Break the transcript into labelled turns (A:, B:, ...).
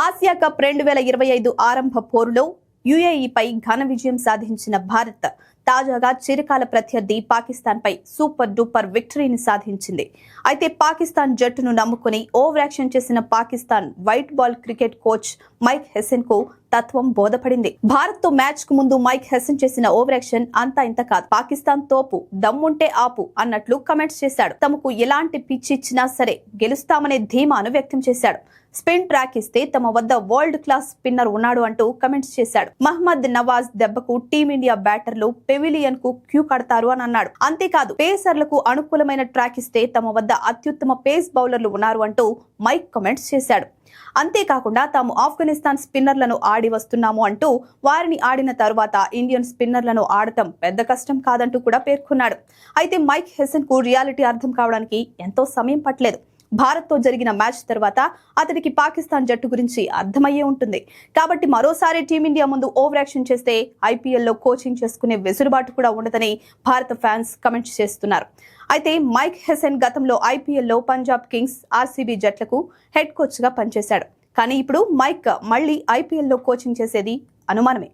A: Asia cup 2025 ఆరంభ పోరులో యుఏఈపై ఘన విజయం సాధించిన భారత్ తాజాగా చిరకాల ప్రత్యర్థి పాకిస్తాన్ పై సూపర్ డూపర్ విక్టరీని సాధించింది. అయితే పాకిస్తాన్ జట్టును నమ్ముకుని ఓవర్ యాక్షన్ చేసిన Pakistan white ball cricket coach Mike Hesson కు తత్వం బోధపడింది. భారత్ తో మ్యాచ్ కు ముందు మైక్ హెసెన్ చేసిన ఓవర్ యాక్షన్ అంతా ఇంత కాదు. పాకిస్తాన్ తోపు, దమ్ముంటే ఆపు అన్నట్లు కమెంట్స్ చేశాడు. తమకు ఎలాంటి పిచ్ ఇచ్చినా సరే గెలుస్తామనే ధీమాను వ్యక్తం చేశాడు. స్పిన్ ట్రాక్ ఇస్తే తమ వద్ద వరల్డ్ క్లాస్ స్పిన్నర్ ఉన్నాడు అంటూ కమెంట్స్ చేశాడు. మహ్మద్ నవాజ్ దెబ్బకు టీమిండియా బ్యాటర్లు పెవిలియన్ కు క్యూ కడతారు అని అన్నాడు. అంతేకాదు పేసర్లకు అనుకూలమైన ట్రాక్ ఇస్తే తమ వద్ద అత్యుత్తమ పేస్ బౌలర్లు ఉన్నారు అంటూ మైక్ కమెంట్స్ చేశాడు. అంతేకాకుండా తాము ఆఫ్ఘనిస్తాన్ స్పిన్నర్లను ఆడి వస్తున్నాము అంటూ వారిని ఆడిన తరువాత ఇండియన్ స్పిన్నర్లను ఆడటం పెద్ద కష్టం కాదంటూ కూడా పేర్కొన్నాడు. అయితే మైక్ హెసెన్ కు రియాలిటీ అర్థం కావడానికి ఎంతో సమయం పట్టలేదు. భారత్ తో జరిగిన మ్యాచ్ తర్వాత అతడికి పాకిస్తాన్ జట్టు గురించి అర్థమయ్యే ఉంటుంది. కాబట్టి మరోసారి టీమిండియా ముందు ఓవర్ యాక్షన్ చేస్తే ఐపీఎల్లో కోచింగ్ చేసుకునే వెసులుబాటు కూడా ఉండదని భారత ఫ్యాన్స్ కమెంట్స్ చేస్తున్నారు. అయితే మైక్ హెసెన్ గతంలో ఐపీఎల్లో పంజాబ్ కింగ్స్, ఆర్సీబీ జట్లకు హెడ్ కోచ్ గా పనిచేశాడు. కానీ ఇప్పుడు మైక్ మళ్లీ ఐపీఎల్లో కోచింగ్ చేసేది అనుమానమే.